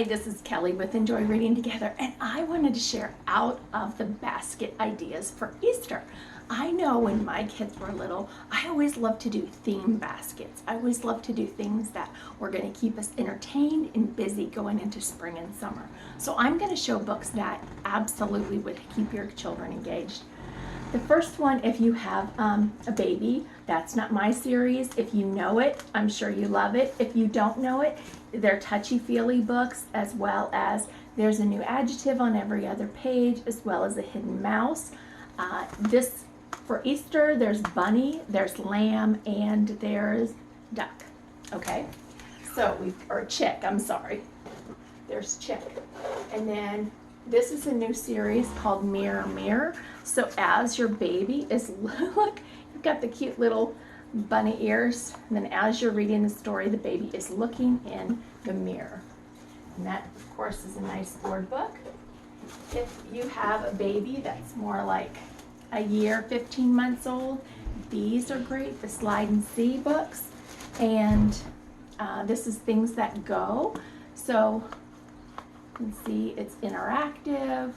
Hi, this is Kelly with Enjoy Reading Together, and I wanted to share out of the basket ideas for Easter. I know when my kids were little, I always loved to do theme baskets. I always loved to do things that were going to keep us entertained and busy going into spring and summer. So I'm going to show books that absolutely would keep your children engaged. The first one, if you have a baby, that's not my series. If you know it, I'm sure you love it. If you don't know it, they're touchy-feely books, as well as there's a new adjective on every other page, as well as a hidden mouse. This, for Easter, there's bunny, there's lamb, and there's duck, okay? So, or chick, I'm sorry. There's chick. And then this is a new series called Mirror Mirror. So as your baby is, look, you've got the cute little bunny ears, and then as you're reading the story, the baby is looking in the mirror. And that, of course, is a nice board book. If you have a baby that's more like a year, 15 months old, these are great, the Slide and See books. And this is Things That Go. So you can see it's interactive.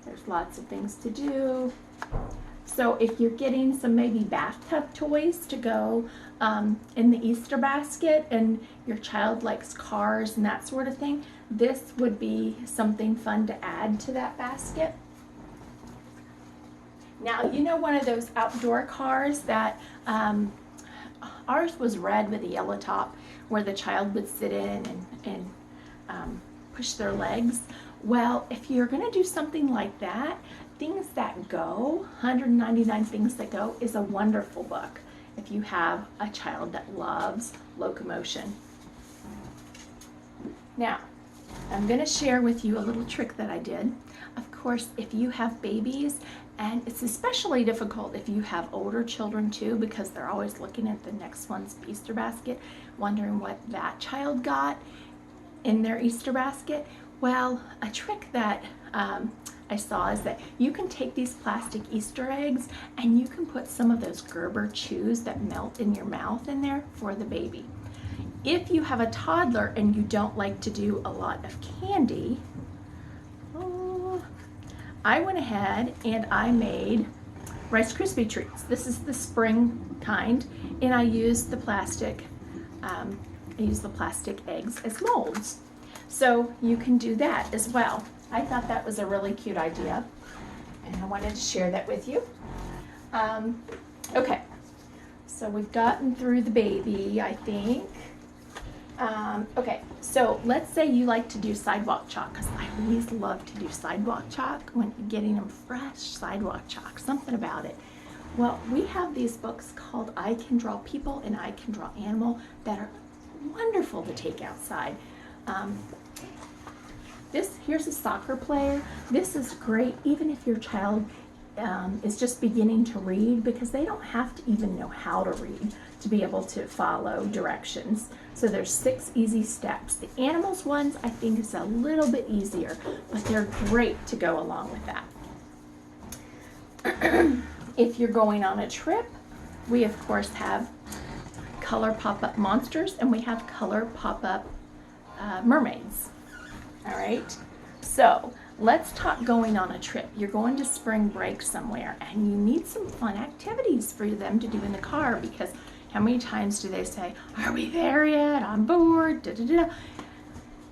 There's lots of things to do. So if you're getting some maybe bathtub toys to go in the Easter basket, and your child likes cars and that sort of thing, this would be something fun to add to that basket. Now, you know, one of those outdoor cars that ours was red with a yellow top, where the child would sit in and push their legs. Well, if you're going to do something like that, Things That Go, 199 Things That Go, is a wonderful book if you have a child that loves locomotion. Now, I'm going to share with you a little trick that I did. Of course, if you have babies, and it's especially difficult if you have older children too, because they're always looking at the next one's Easter basket, wondering what that child got in their Easter basket. Well, a trick that I saw is that you can take these plastic Easter eggs and you can put some of those Gerber chews that melt in your mouth in there for the baby. If you have a toddler and you don't like to do a lot of candy, I went ahead and I made Rice Krispie treats. This is the spring kind, and I used the plastic eggs as molds. So you can do that as well. I thought that was a really cute idea, and I wanted to share that with you. Okay, so we've gotten through the baby, I think. Okay, so let's say you like to do sidewalk chalk, because I always love to do sidewalk chalk when getting them fresh sidewalk chalk, something about it. Well, we have these books called I Can Draw People and I Can Draw Animal that are wonderful to take outside. Here's a soccer player. This is great even if your child is just beginning to read, because they don't have to even know how to read to be able to follow directions. So there's 6 easy steps. The animals ones I think is a little bit easier, but they're great to go along with that. If you're going on a trip, we of course have color pop-up monsters, and we have color pop-up mermaids. All right, so let's talk going on a trip. You're going to spring break somewhere, and you need some fun activities for them to do in the car, because how many times do they say, are we there yet? I'm bored, da, da, da.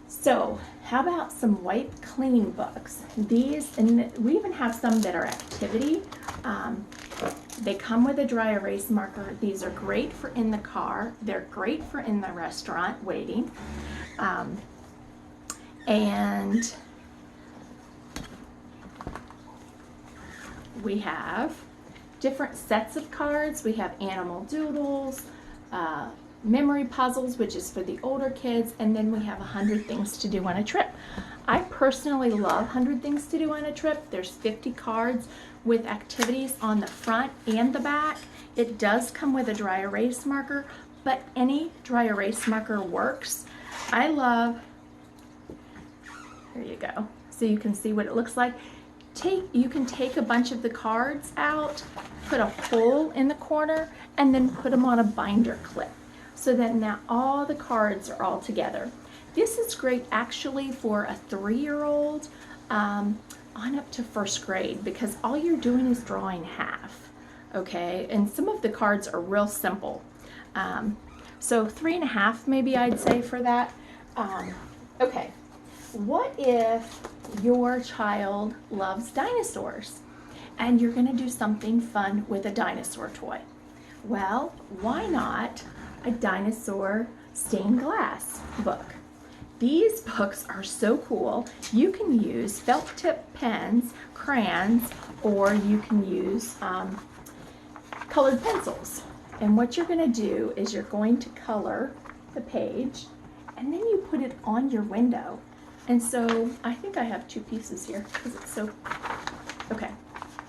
So how about some wipe clean books? These, and we even have some that are activity. They come with a dry erase marker. These are great for in the car. They're great for in the restaurant waiting. And we have different sets of cards. We have animal doodles, memory puzzles, which is for the older kids, and then we have 100 Things to Do on a Trip. I personally love 100 Things to Do on a Trip. There's 50 cards with activities on the front and the back. It does come with a dry erase marker, but any dry erase marker works. I love, here you go, so you can see what it looks like. You can take a bunch of the cards out, put a hole in the corner, and then put them on a binder clip. So that now all the cards are all together. This is great actually for a 3-year-old on up to 1st grade, because all you're doing is drawing half, okay? And some of the cards are real simple. So 3.5 maybe I'd say for that. Okay, what if your child loves dinosaurs and you're gonna do something fun with a dinosaur toy? Well, why not a dinosaur stained glass book? These books are so cool. You can use felt tip pens, crayons, or you can use colored pencils. And what you're gonna do is you're going to color the page, and then you put it on your window. And so I think I have 2 pieces here because it's so, okay.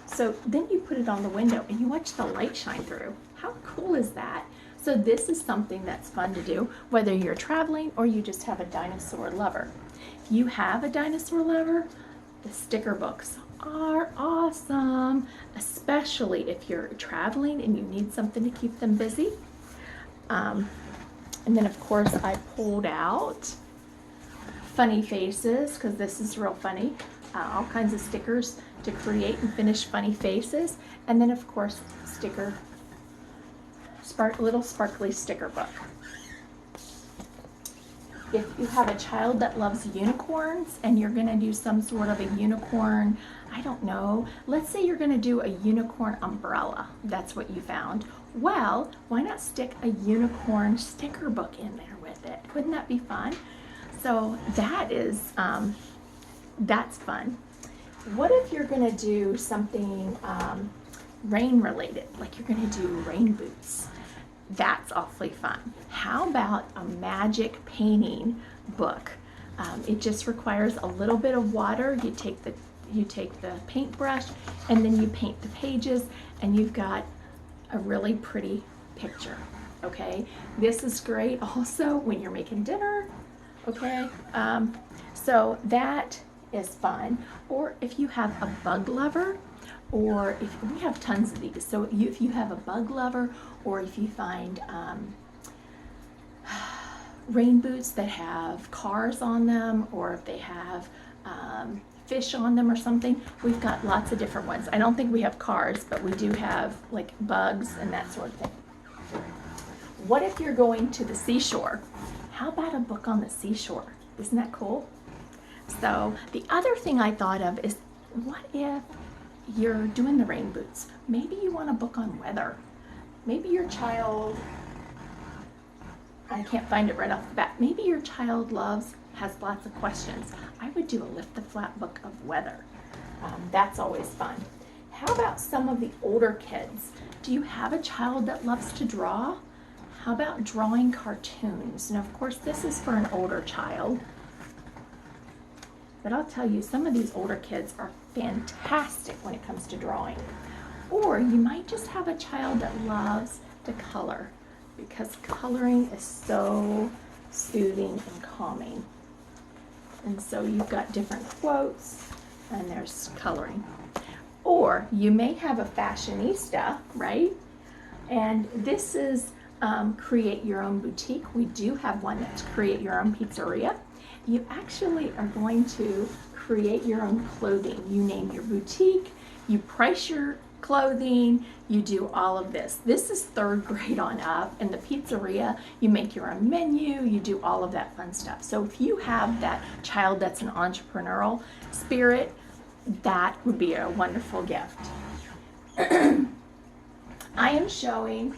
So then you put it on the window and you watch the light shine through. How cool is that? So this is something that's fun to do, whether you're traveling or you just have a dinosaur lover. If you have a dinosaur lover, the sticker books are awesome, especially if you're traveling and you need something to keep them busy. And then of course I pulled out funny faces, because this is real funny. All kinds of stickers to create and finish funny faces. And then of course little sparkly sticker book. If you have a child that loves unicorns and you're gonna do some sort of a unicorn, I don't know, let's say you're gonna do a unicorn umbrella, that's what you found. Well, why not stick a unicorn sticker book in there with it? Wouldn't that be fun? So that is, that's fun. What if you're gonna do something rain related, like you're gonna do rain boots? That's awfully fun. How about a magic painting book? It just requires a little bit of water. You take the paintbrush and then you paint the pages, and you've got a really pretty picture. Okay, this is great also when you're making dinner. Okay, so that is fun. Or if you have a bug lover, or if we have tons of these, so if you have a bug lover, or if you find rain boots that have cars on them, or if they have fish on them or something, we've got lots of different ones. I don't think we have cars, but we do have like bugs and that sort of thing. What if you're going to the seashore? How about a book on the seashore? Isn't that cool? So the other thing I thought of is, what if you're doing the rain boots? Maybe you want a book on weather. Maybe your child, I can't find it right off the bat, maybe your child has lots of questions. I would do a lift the flap book of weather. That's always fun. How about some of the older kids? Do you have a child that loves to draw? How about drawing cartoons? Now, of course, this is for an older child. But I'll tell you, some of these older kids are fantastic when it comes to drawing. Or you might just have a child that loves to color, because coloring is so soothing and calming. And so you've got different quotes, and there's coloring. Or you may have a fashionista, right? And this is create your own boutique. We do have one that's create your own pizzeria. You actually are going to create your own clothing. You name your boutique, you price your clothing, you do all of this. This is 3rd grade on up. And the pizzeria, you make your own menu, you do all of that fun stuff. So if you have that child that's an entrepreneurial spirit, that would be a wonderful gift. I am showing,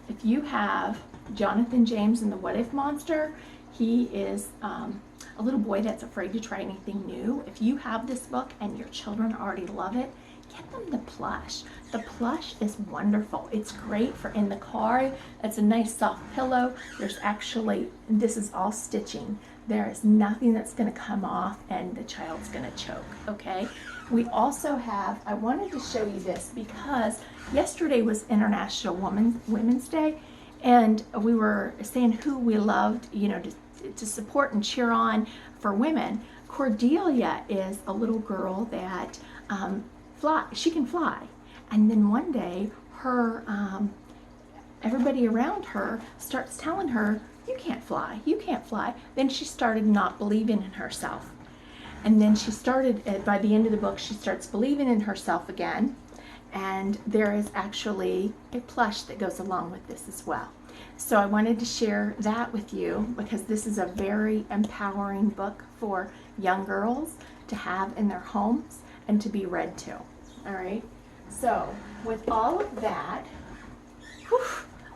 if you have Jonathan James and the What If Monster, he is a little boy that's afraid to try anything new. If you have this book and your children already love it, get them the plush. The plush is wonderful. It's great for in the car. It's a nice soft pillow. There's actually, this is all stitching. There is nothing that's going to come off and the child's going to choke, okay? We also have, I wanted to show you this because yesterday was International Women's Day, and we were saying who we loved, you know, to support and cheer on for women. Cordelia is a little girl that she can fly. And then one day her everybody around her starts telling her, you can't fly, you can't fly. Then she started not believing in herself. And then she started, by the end of the book, she starts believing in herself again. And there is actually a plush that goes along with this as well. So I wanted to share that with you because this is a very empowering book for young girls to have in their homes and to be read to. All right. So with all of that,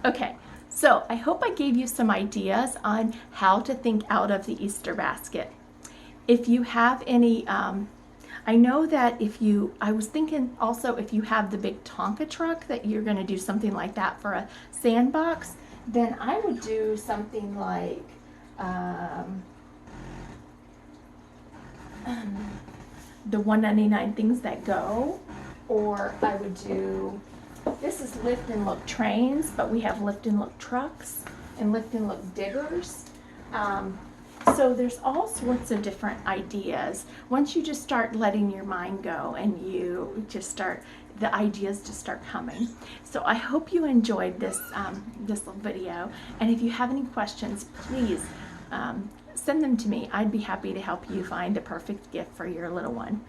okay. So I hope I gave you some ideas on how to think out of the Easter basket. If you have any, I know that I was thinking also if you have the big Tonka truck that you're going to do something like that for a sandbox, then I would do something like the 199 things that go, or I would do, this is lift and look trains, but we have lift and look trucks and lift and look diggers. So there's all sorts of different ideas. Once you just start letting your mind go and you just start, the ideas just start coming. So I hope you enjoyed this, this little video. And if you have any questions, please send them to me. I'd be happy to help you find the perfect gift for your little one.